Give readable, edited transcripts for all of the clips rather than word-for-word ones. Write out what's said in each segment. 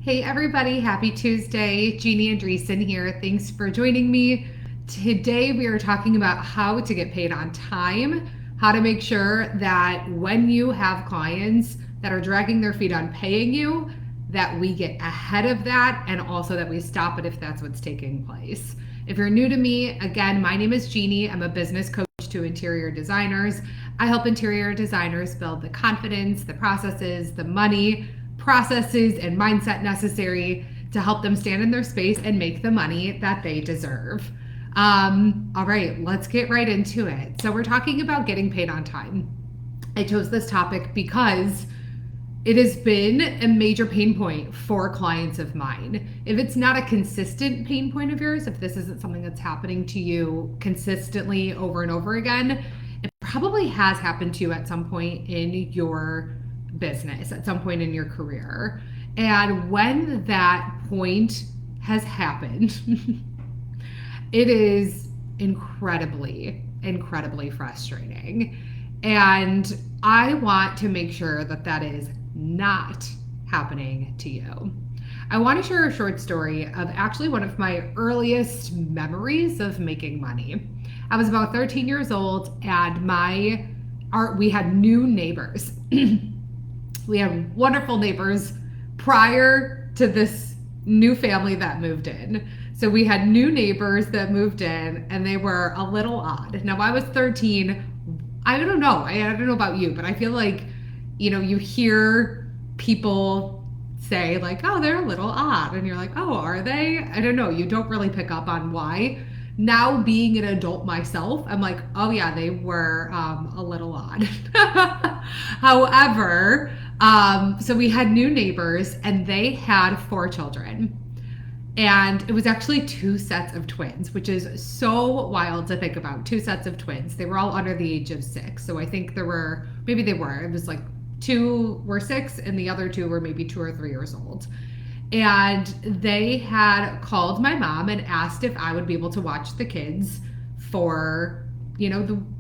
Hey everybody, happy Tuesday. Jeannie Andreessen here. Thanks for joining me. Today we are talking about how to get paid on time, how to make sure that when you have clients that are dragging their feet on paying you, that we get ahead of that and also that we stop it if that's what's taking place. If you're new to me, again, my name is Jeannie. I'm a business coach to interior designers. I help interior designers build the confidence, the processes, the money, processes, and mindset necessary to help them stand in their space and make the money that they deserve. All right, let's get right into it. So, we're talking about getting paid on time. I chose this topic because it has been a major pain point for clients of mine. If it's not a consistent pain point of yours, if this isn't something that's happening to you consistently over and over again, it probably has happened to you at some point in your business, at some point in your career. And when that point has happened, it is incredibly frustrating. And I want to make sure that that is not happening to you. I want to share a short story of actually one of my earliest memories of making money. I was about 13 years old and we had new neighbors. We had wonderful neighbors prior to this new family that moved in. So we had new neighbors that moved in and they were a little odd. Now I was 13. I don't know. I don't know about you, but I feel like, you hear people say like, oh, they're a little odd. And you're like, oh, are they? I don't know. You don't really pick up on why. Now being an adult myself, I'm like, oh yeah, they were a little odd. However, so we had new neighbors and they had 4 children. And it was actually 2 sets of twins, which is so wild to think about. 2 sets of twins. They were all under the age of 6. So I think it was like 2 were 6 and the other 2 were maybe 2 or 3 years old. And they had called my mom and asked if I would be able to watch the kids for,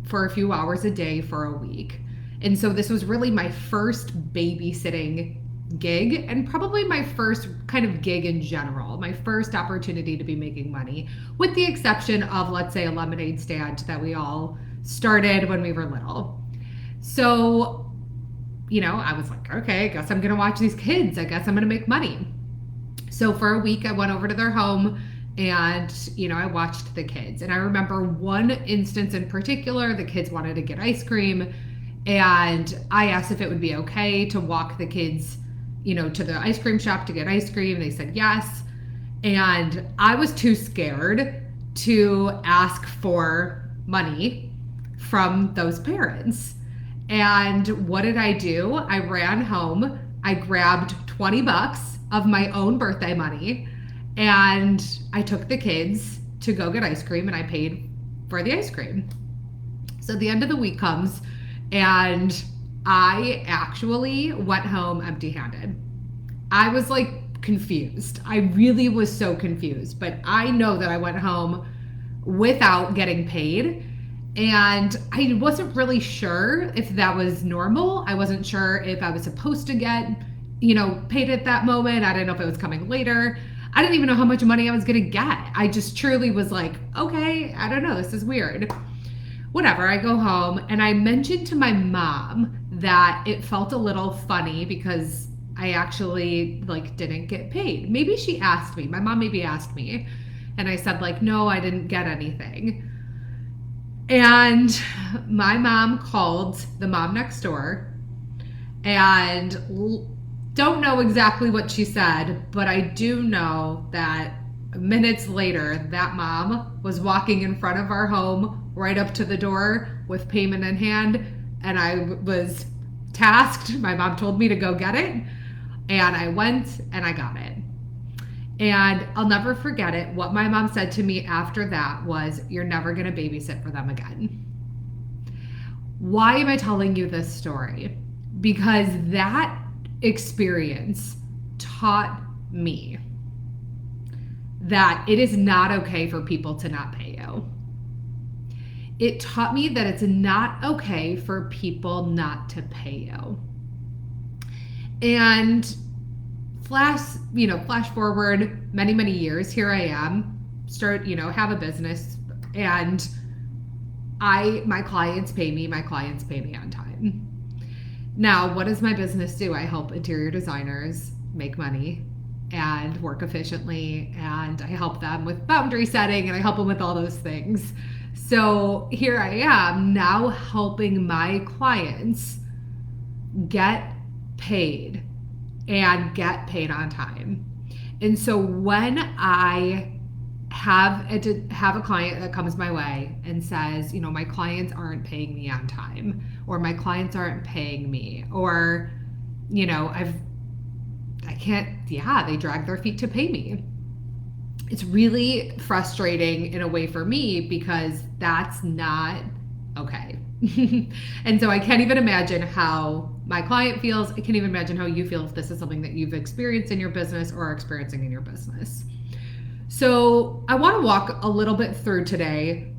for a few hours a day for a week. And so this was really my first babysitting gig and probably my first kind of gig in general, my first opportunity to be making money, with the exception of, let's say, a lemonade stand that we all started when we were little. So, I was like, okay, I guess I'm going to watch these kids. I guess I'm going to make money. So for a week, I went over to their home and, I watched the kids. And I remember one instance in particular, the kids wanted to get ice cream. And I asked if it would be okay to walk the kids, to the ice cream shop to get ice cream. They said yes. And I was too scared to ask for money from those parents. And what did I do? I ran home. I grabbed $20 of my own birthday money and I took the kids to go get ice cream and I paid for the ice cream. So the end of the week comes and I actually went home empty-handed. I was like confused. I really was so confused, but I know that I went home without getting paid. And I wasn't really sure if that was normal. I wasn't sure if I was supposed to get, paid at that moment. I didn't know if it was coming later. I didn't even know how much money I was going to get. I just truly was like, okay, I don't know. This is weird. Whatever. I go home and I mentioned to my mom that it felt a little funny because I actually didn't get paid. Maybe she asked me. My mom maybe asked me. And I said no, I didn't get anything. And my mom called the mom next door and don't know exactly what she said, but I do know that minutes later, that mom was walking in front of our home right up to the door with payment in hand. And I was tasked. My mom told me to go get it. And I went and I got it. And I'll never forget it. What my mom said to me after that was, you're never going to babysit for them again. Why am I telling you this story? Because that experience taught me that it is not okay for people to not pay you. It taught me that it's not okay for people not to pay you. And flash forward many, many years. Here I am, have a business, and my clients pay me on time. Now, what does my business do? I help interior designers make money and work efficiently, and I help them with boundary setting, and I help them with all those things. So here I am now helping my clients get paid and get paid on time. And so when I have a client that comes my way and says, my clients aren't paying me on time, or my clients aren't paying me, or, they drag their feet to pay me. It's really frustrating in a way for me, because that's not okay. And so I can't even imagine how my client feels. I can't even imagine how you feel if this is something that you've experienced in your business or are experiencing in your business. So I want to walk a little bit through today,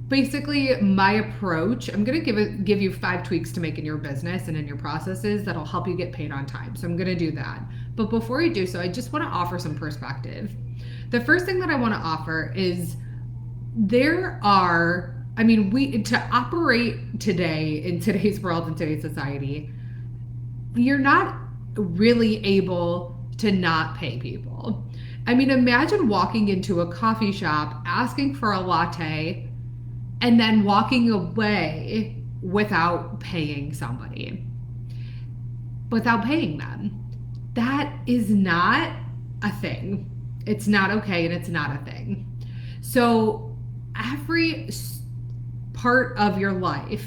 basically my approach. I'm going to give you 5 tweaks to make in your business and in your processes that'll help you get paid on time. So I'm going to do that. But before I do so, I just want to offer some perspective. The first thing that I want to offer is to operate today in today's world, in today's society, you're not really able to not pay people. Imagine walking into a coffee shop, asking for a latte, and then walking away without paying somebody, without paying them. That is not a thing. It's not okay, and it's not a thing. So every part of your life,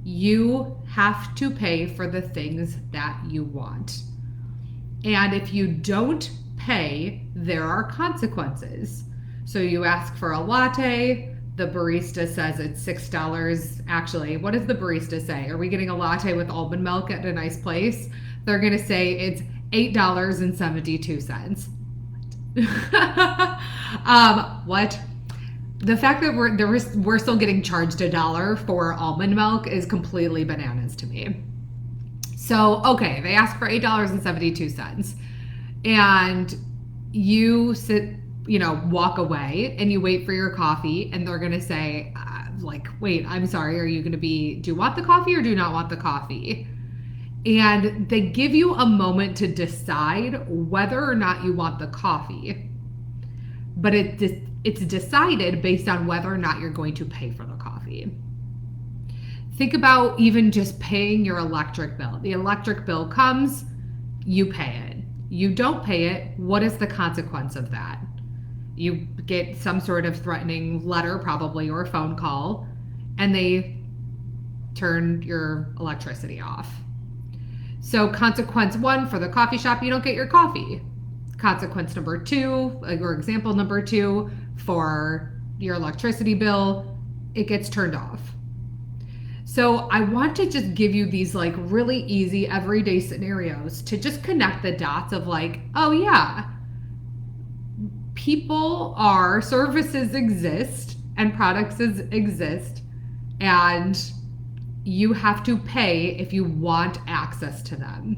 you have to pay for the things that you want. And if you don't pay, there are consequences. So you ask for a latte, the barista says it's $6. Actually, what does the barista say? Are we getting a latte with almond milk at a nice place? They're going to say it's $8.72. What? The fact that we're still getting charged $1 for almond milk is completely bananas to me. So, okay, they ask for $8.72, and you walk away and you wait for your coffee, and they're going to say, wait, I'm sorry, do you want the coffee or do you not want the coffee? And they give you a moment to decide whether or not you want the coffee. But it's decided based on whether or not you're going to pay for the coffee. Think about even just paying your electric bill. The electric bill comes, you pay it. You don't pay it, what is the consequence of that? You get some sort of threatening letter, probably, or a phone call, and they turn your electricity off. So consequence 1, for the coffee shop, you don't get your coffee. Consequence number 2, or example number 2, for your electricity bill, it gets turned off. So I want to just give you these really easy everyday scenarios to just connect the dots of oh yeah, services exist and products exist, and you have to pay if you want access to them.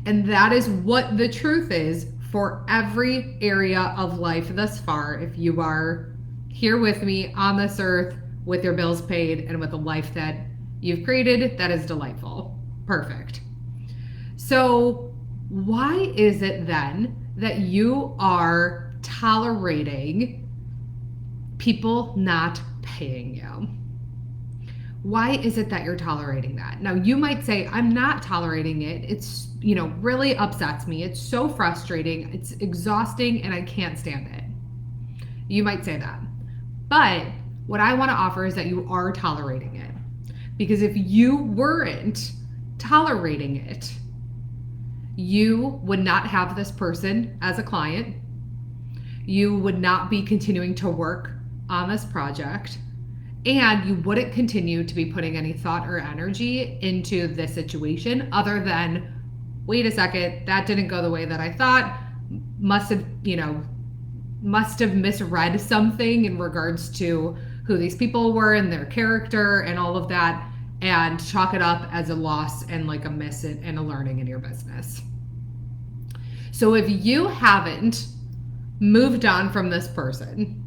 And that is what the truth is for every area of life thus far. If you are here with me on this earth with your bills paid and with a life that you've created that is delightful. Perfect. So why is it then that you are tolerating people not paying you? Why is it that you're tolerating that? Now, you might say, I'm not tolerating it. It's, really upsets me. It's so frustrating. It's exhausting, and I can't stand it. You might say that. But what I want to offer is that you are tolerating it. Because if you weren't tolerating it, you would not have this person as a client. You would not be continuing to work on this project. And you wouldn't continue to be putting any thought or energy into this situation other than, wait a second, that didn't go the way that I thought. Must have misread something in regards to who these people were and their character and all of that. and chalk it up as a loss and like a miss and a learning in your business. So if you haven't moved on from this person,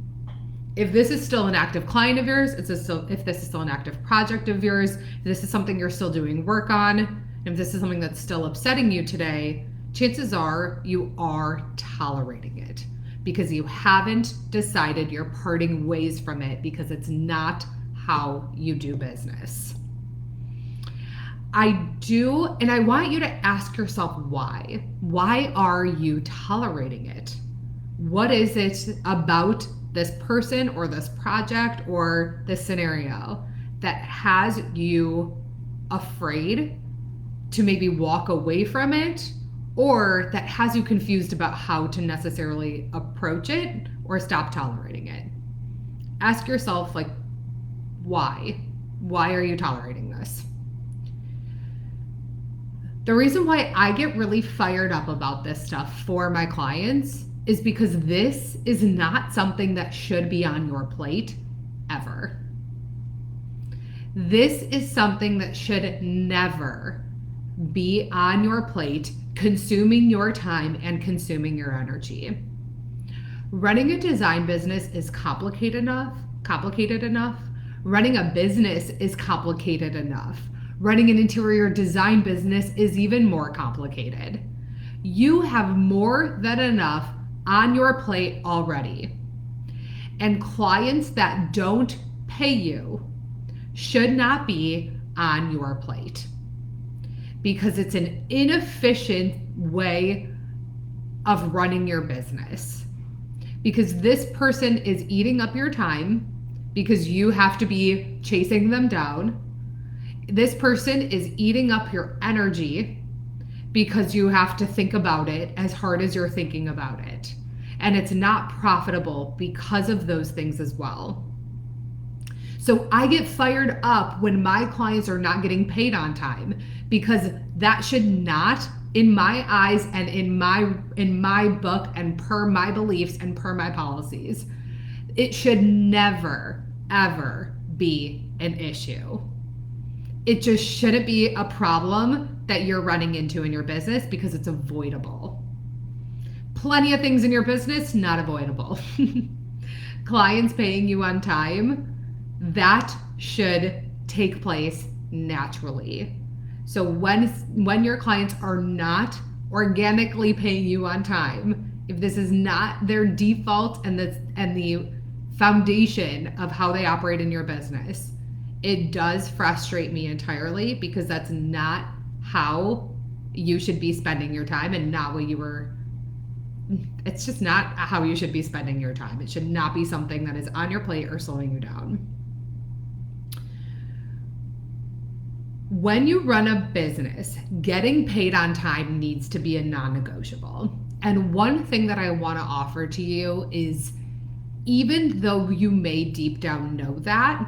if this is still an active client of yours, if this is still an active project of yours, if this is something you're still doing work on, if this is something that's still upsetting you today, chances are you are tolerating it because you haven't decided you're parting ways from it because it's not how you do business. I want you to ask yourself why. Why are you tolerating it? What is it about this person or this project or this scenario that has you afraid to maybe walk away from it, or that has you confused about how to necessarily approach it or stop tolerating it? Ask yourself, like, why? Why are you tolerating this? The reason why I get really fired up about this stuff for my clients is because this is not something that should be on your plate ever. This is something that should never be on your plate, consuming your time and consuming your energy. Running a design business is complicated enough. Running a business is complicated enough. Running an interior design business is even more complicated. You have more than enough on your plate already. And clients that don't pay you should not be on your plate because it's an inefficient way of running your business. Because this person is eating up your time because you have to be chasing them down. This person is eating up your energy because you have to think about it as hard as you're thinking about it. And it's not profitable because of those things as well. So I get fired up when my clients are not getting paid on time because that should not, in my eyes and in my book and per my beliefs and per my policies, it should never, ever be an issue. It just shouldn't be a problem that you're running into in your business because it's avoidable. Plenty of things in your business, not avoidable. Clients paying you on time, that should take place naturally. So when your clients are not organically paying you on time, if this is not their default and the foundation of how they operate in your business, it does frustrate me entirely because that's not how you should be spending your time and not what you were. It's just not how you should be spending your time. It should not be something that is on your plate or slowing you down. When you run a business, getting paid on time needs to be a non-negotiable. And one thing that I want to offer to you is, even though you may deep down know that,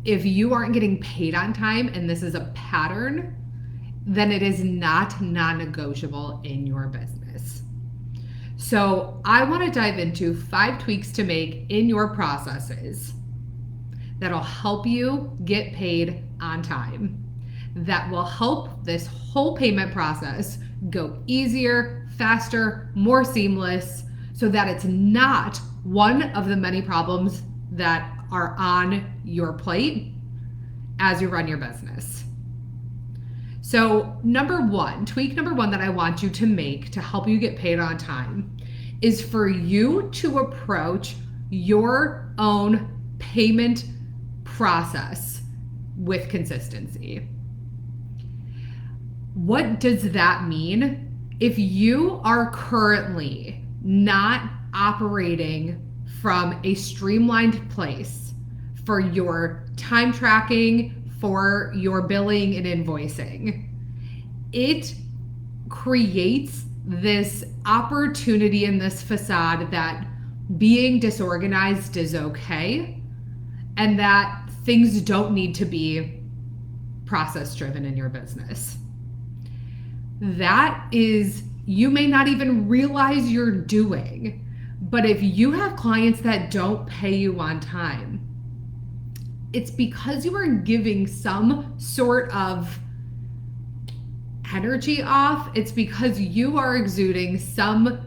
if you aren't getting paid on time and this is a pattern, then it is not non-negotiable in your business. So I want to dive into 5 tweaks to make in your processes that'll help you get paid on time, that will help this whole payment process go easier, faster, more seamless, so that it's not one of the many problems that are on your plate as you run your business. So tweak number one that I want you to make to help you get paid on time is for you to approach your own payment process with consistency. What does that mean? If you are currently not operating from a streamlined place for your time tracking, for your billing and invoicing, it creates this opportunity in this facade that being disorganized is okay and that things don't need to be process driven in your business. That is, you may not even realize you're doing, but if you have clients that don't pay you on time, it's because you are giving some sort of energy off. It's because you are exuding some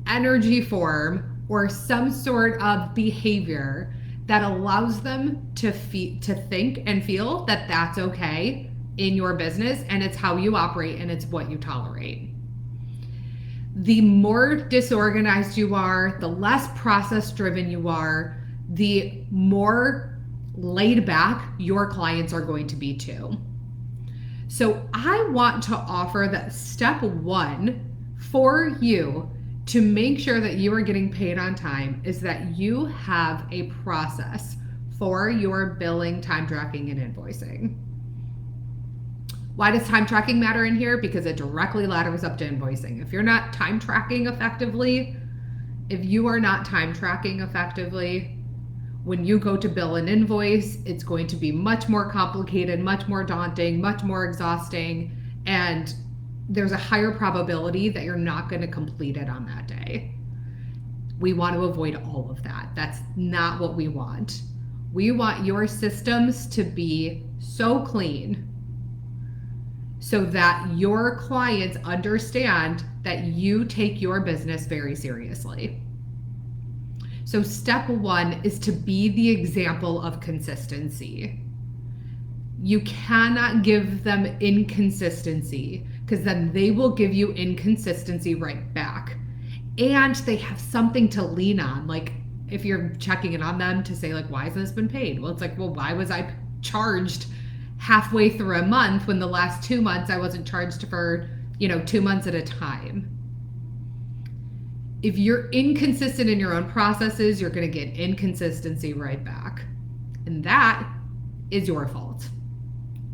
energy form or some sort of behavior that allows them to think and feel that that's okay in your business, and it's how you operate and it's what you tolerate. The more disorganized you are, the less process driven you are, the more laid back your clients are going to be too. So I want to offer that step one for you to make sure that you are getting paid on time is that you have a process for your billing, time tracking, and invoicing. Why does time tracking matter in here? Because it directly ladders up to invoicing. If you're not time tracking effectively, when you go to bill an invoice, it's going to be much more complicated, much more daunting, much more exhausting, and there's a higher probability that you're not going to complete it on that day. We want to avoid all of that. That's not what we want. We want your systems to be so clean so that your clients understand that you take your business very seriously. So step one is to be the example of consistency. You cannot give them inconsistency because then they will give you inconsistency right back. And they have something to lean on. Like if you're checking in on them to say like, why hasn't this been paid? Well, it's like, well, why was I charged halfway through a month when the last 2 months I wasn't charged for, 2 months at a time? If you're inconsistent in your own processes, you're going to get inconsistency right back. And that is your fault.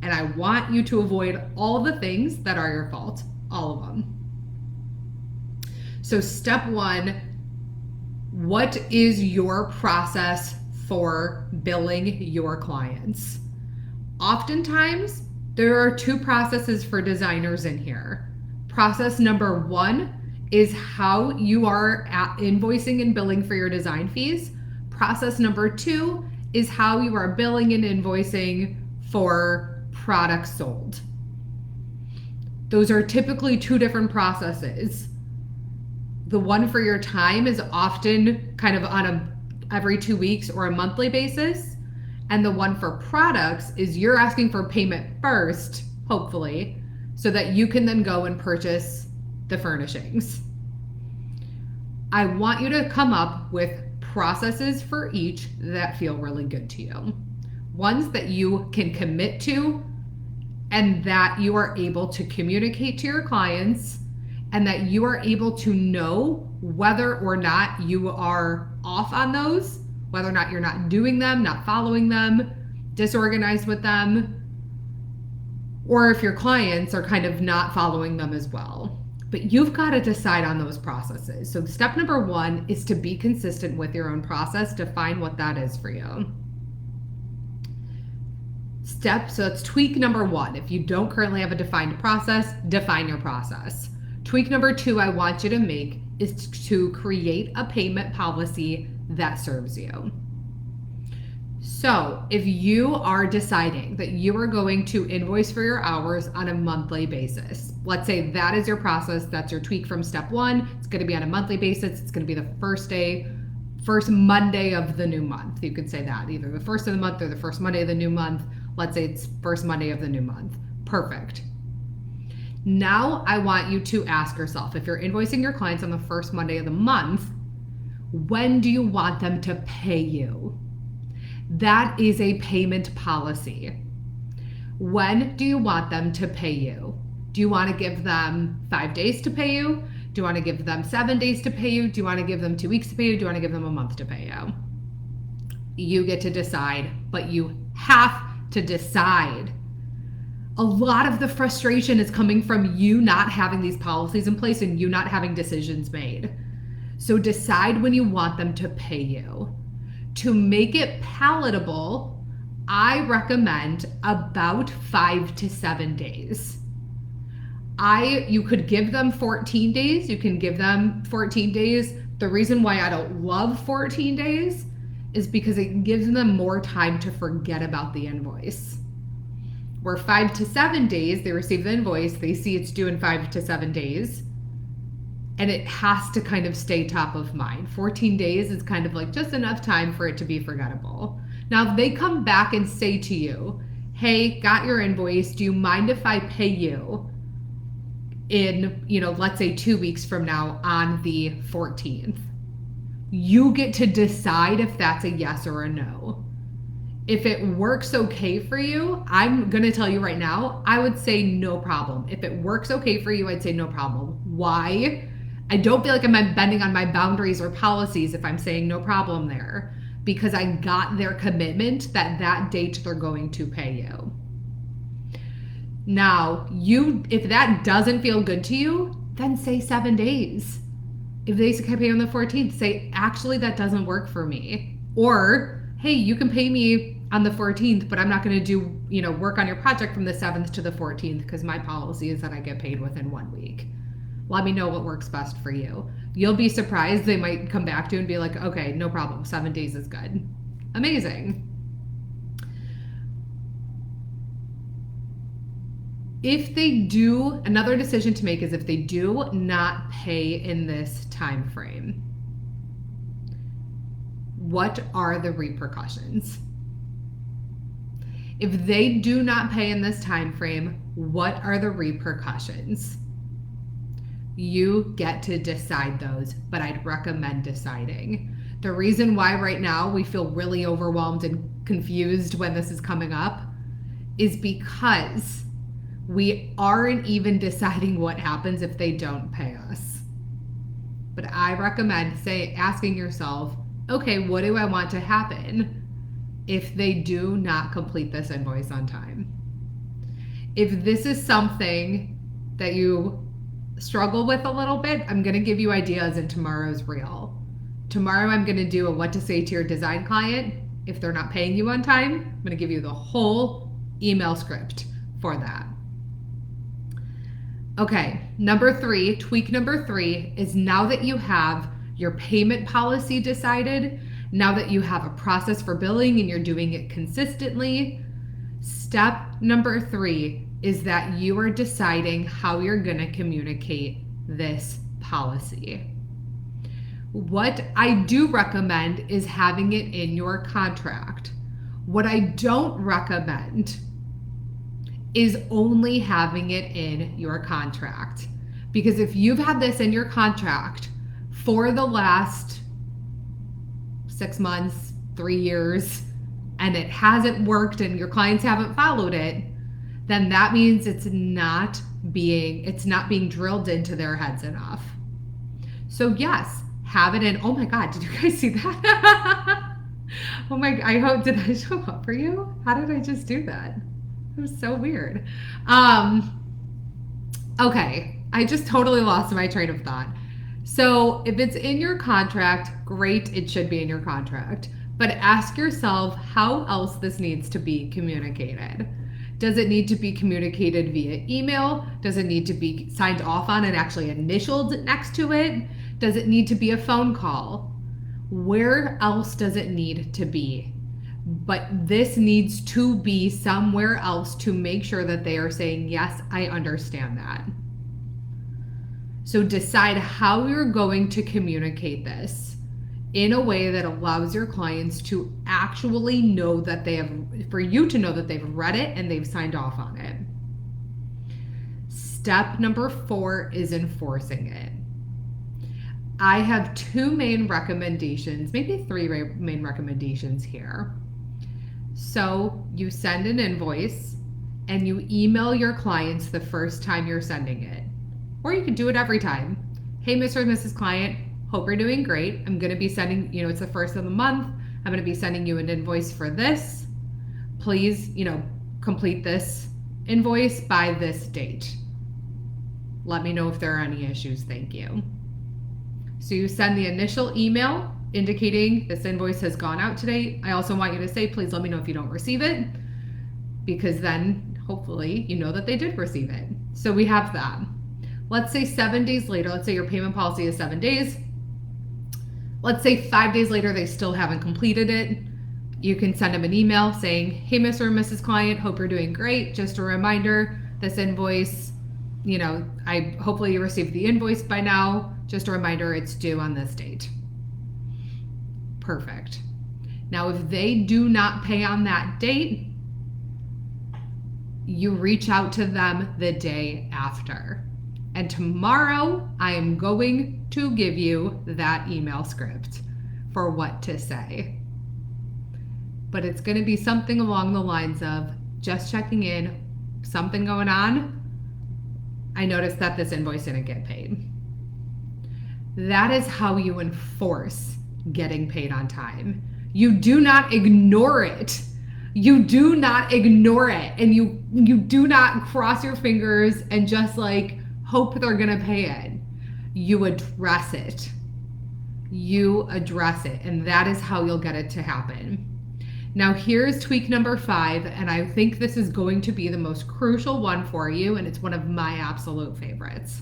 And I want you to avoid all the things that are your fault, all of them. So step one, what is your process for billing your clients? Oftentimes, there are two processes for designers in here. Process number one is how you are invoicing and billing for your design fees. Process number two is how you are billing and invoicing for products sold. Those are typically two different processes. The one for your time is often kind of on every 2 weeks or a monthly basis. And the one for products is you're asking for payment first, hopefully, so that you can then go and purchase the furnishings. I want you to come up with processes for each that feel really good to you. Ones that you can commit to and that you are able to communicate to your clients and that you are able to know whether or not you are off on those, whether or not you're not doing them, not following them, disorganized with them, or if your clients are kind of not following them as well. But you've got to decide on those processes. So step number one is to be consistent with your own process. Define what that is for you. So it's tweak number one. If you don't currently have a defined process, define your process. Tweak number two I want you to make is to create a payment policy that serves you. So if you are deciding that you are going to invoice for your hours on a monthly basis, let's say that is your process, that's your tweak from step one, it's going to be on a monthly basis, it's going to be the first Monday of the new month. You could say that, either the first of the month or the first Monday of the new month. Let's say it's first Monday of the new month. Perfect. Now I want you to ask yourself, if you're invoicing your clients on the first Monday of the month, when do you want them to pay you? That is a payment policy. When do you want them to pay you? Do you want to give them 5 days to pay you? Do you want to give them 7 days to pay you? Do you want to give them 2 weeks to pay you? Do you want to give them a month to pay you? You get to decide, but you have to decide. A lot of the frustration is coming from you not having these policies in place and you not having decisions made. So decide when you want them to pay you. To make it palatable, I recommend about 5 to 7 days. You could give them 14 days. You can give them 14 days. The reason why I don't love 14 days is because it gives them more time to forget about the invoice. Where 5 to 7 days, they receive the invoice, they see it's due in 5 to 7 days, and it has to kind of stay top of mind. 14 days is kind of like just enough time for it to be forgettable. Now, if they come back and say to you, hey, got your invoice, do you mind if I pay you in, let's say 2 weeks from now on the 14th? You get to decide if that's a yes or a no. If it works okay for you, I'm going to tell you right now, I would say no problem. If it works okay for you, I'd say no problem. Why? I don't feel like I'm bending on my boundaries or policies if I'm saying no problem there, because I got their commitment that date they're going to pay you. Now, if that doesn't feel good to you, then say 7 days. If they say, can I pay you on the 14th? Say, actually, that doesn't work for me. Or, hey, you can pay me on the 14th, but I'm not going to do, work on your project from the 7th to the 14th because my policy is that I get paid within 1 week. Let me know what works best for you. You'll be surprised. They might come back to you and be like, okay, no problem. 7 days is good. Amazing. If they do, another decision to make is if they do not pay in this time frame, what are the repercussions? If they do not pay in this time frame, what are the repercussions? You get to decide those, but I'd recommend deciding. The reason why right now we feel really overwhelmed and confused when this is coming up is because we aren't even deciding what happens if they don't pay us. But I recommend asking yourself, okay, what do I want to happen if they do not complete this invoice on time? If this is something that you struggle with a little bit, I'm going to give you ideas in tomorrow's reel. Tomorrow I'm going to do a what to say to your design client if they're not paying you on time. I'm going to give you the whole email script for that. Okay, tweak number 3 is now that you have your payment policy decided, now that you have a process for billing and you're doing it consistently, step number 3 is that you are deciding how you're going to communicate this policy. What I do recommend is having it in your contract. What I don't recommend is only having it in your contract. Because if you've had this in your contract for the last 6 months, 3 years, and it hasn't worked and your clients haven't followed it, then that means it's not being drilled into their heads enough. So yes, have it in. Oh my God, did you guys see that? Oh my, did I show up for you? How did I just do that? It was so weird. Okay, I just totally lost my train of thought. So if it's in your contract, great, it should be in your contract. But ask yourself how else this needs to be communicated. Does it need to be communicated via email? Does it need to be signed off on and actually initialed next to it? Does it need to be a phone call? Where else does it need to be? But this needs to be somewhere else to make sure that they are saying, yes, I understand that. So decide how you're going to communicate this in a way that allows your clients to actually know that for you to know that they've read it and they've signed off on it. Step number 4 is enforcing it. I have 2 main recommendations, maybe 3 main recommendations here. So you send an invoice and you email your clients the first time you're sending it. Or you can do it every time. Hey, Mr. and Mrs. Client, hope you're doing great. I'm going to be sending, it's the first of the month. I'm going to be sending you an invoice for this. Please, complete this invoice by this date. Let me know if there are any issues. Thank you. So you send the initial email indicating this invoice has gone out today. I also want you to say, please let me know if you don't receive it, because then hopefully you know that they did receive it. So we have that. Let's say 7 days later, let's say your payment policy is 7 days. Let's say 5 days later, they still haven't completed it. You can send them an email saying, hey, Mr. or Mrs. Client, hope you're doing great. Just a reminder, this invoice, hopefully you received the invoice by now. Just a reminder, it's due on this date. Perfect. Now, if they do not pay on that date, you reach out to them the day after. And tomorrow, I am going to give you that email script for what to say. But it's going to be something along the lines of just checking in, something going on. I noticed that this invoice didn't get paid. That is how you enforce getting paid on time. You do not ignore it. You do not ignore it. And you do not cross your fingers and just hope they're going to pay it. You address it. You address it. And that is how you'll get it to happen. Now here's tweak number 5, and I think this is going to be the most crucial one for you, and it's one of my absolute favorites.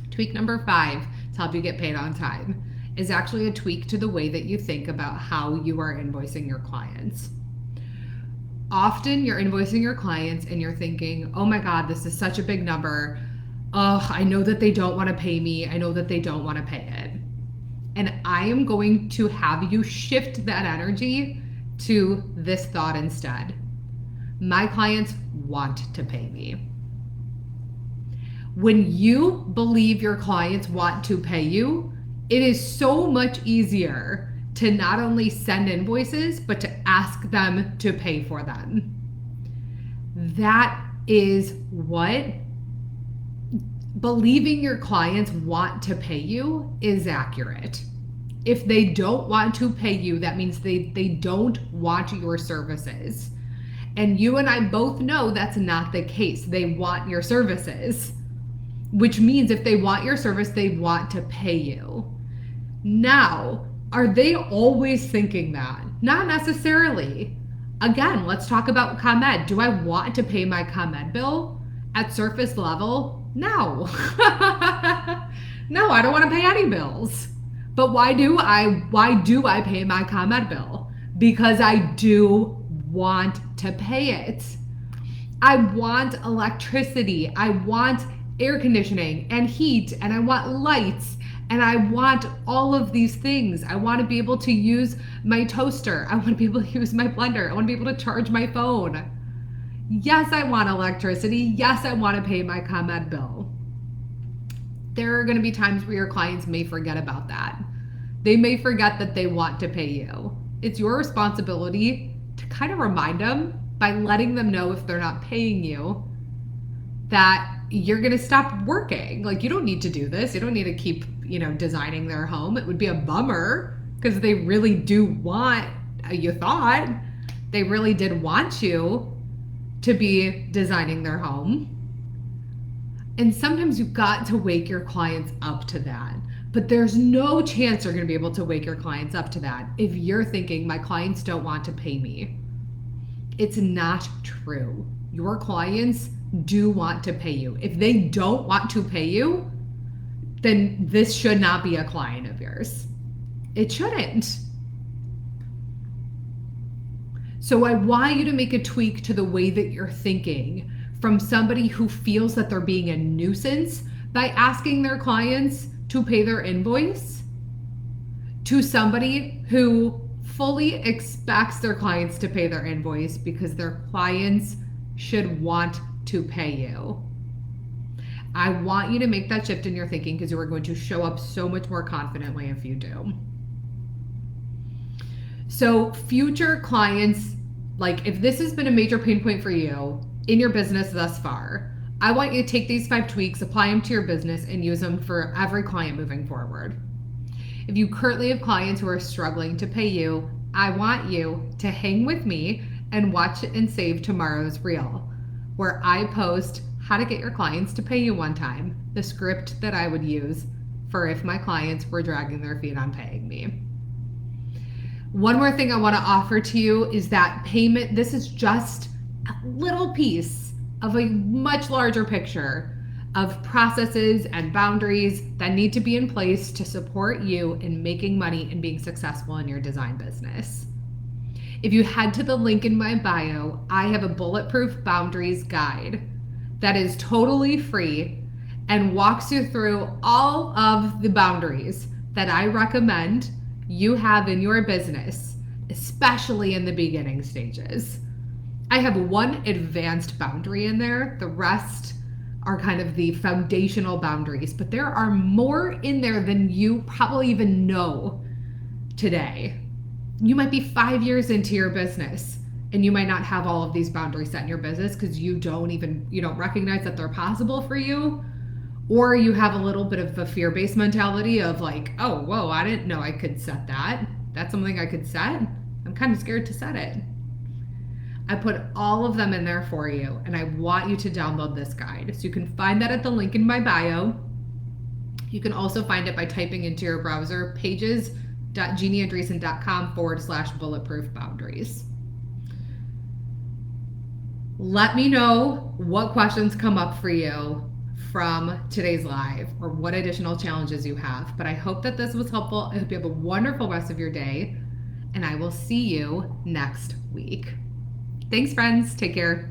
Tweak number 5 to help you get paid on time is actually a tweak to the way that you think about how you are invoicing your clients. Often you're invoicing your clients and you're thinking, oh my God, this is such a big number. Oh, I know that they don't want to pay me. I know that they don't want to pay it. And I am going to have you shift that energy to this thought instead. My clients want to pay me. When you believe your clients want to pay you, it is so much easier to not only send invoices, but to ask them to pay for them. That is what believing your clients want to pay you is accurate. If they don't want to pay you, that means they don't want your services. And you and I both know that's not the case. They want your services, which means if they want your service, they want to pay you. Now, are they always thinking that? Not necessarily. Again, let's talk about ComEd. Do I want to pay my ComEd bill at surface level? No. No, I don't want to pay any bills. But why do I pay my ComEd bill? Because I do want to pay it. I want electricity. I want air conditioning and heat, and I want lights, and I want all of these things. I want to be able to use my toaster. I want to be able to use my blender. I want to be able to charge my phone. Yes, I want electricity. Yes, I want to pay my ComEd bill. There are going to be times where your clients may forget about that. They may forget that they want to pay you. It's your responsibility to kind of remind them by letting them know if they're not paying you that you're going to stop working. You don't need to do this. You don't need to keep, designing their home. It would be a bummer because they really do want, you thought, they really did want you to be designing their home. And sometimes you've got to wake your clients up to that. But there's no chance you're going to be able to wake your clients up to that if you're thinking, my clients don't want to pay me. It's not true. Your clients do want to pay you. If they don't want to pay you, then this should not be a client of yours. It shouldn't. So I want you to make a tweak to the way that you're thinking from somebody who feels that they're being a nuisance by asking their clients to pay their invoice to somebody who fully expects their clients to pay their invoice because their clients should want to pay you. I want you to make that shift in your thinking because you are going to show up so much more confidently if you do. So future clients, if this has been a major pain point for you in your business thus far, I want you to take these 5 tweaks, apply them to your business, and use them for every client moving forward. If you currently have clients who are struggling to pay you, I want you to hang with me and watch and save tomorrow's reel, where I post how to get your clients to pay you one time, the script that I would use for if my clients were dragging their feet on paying me. One more thing I want to offer to you is that payment, this is just a little piece of a much larger picture of processes and boundaries that need to be in place to support you in making money and being successful in your design business. If you head to the link in my bio, I have a bulletproof boundaries guide that is totally free and walks you through all of the boundaries that I recommend you have in your business, especially in the beginning stages. I have one advanced boundary in there. The rest are kind of the foundational boundaries, but there are more in there than you probably even know today. You might be 5 years into your business and you might not have all of these boundaries set in your business because you don't recognize that they're possible for you. Or you have a little bit of a fear-based mentality of like, oh, whoa, I didn't know I could set that. That's something I could set. I'm kind of scared to set it. I put all of them in there for you, and I want you to download this guide. So you can find that at the link in my bio. You can also find it by typing into your browser pages.jeannieandreessen.com/bulletproof boundaries. Let me know what questions come up for you from today's live or what additional challenges you have. But I hope that this was helpful. I hope you have a wonderful rest of your day, and I will see you next week. Thanks, friends. Take care.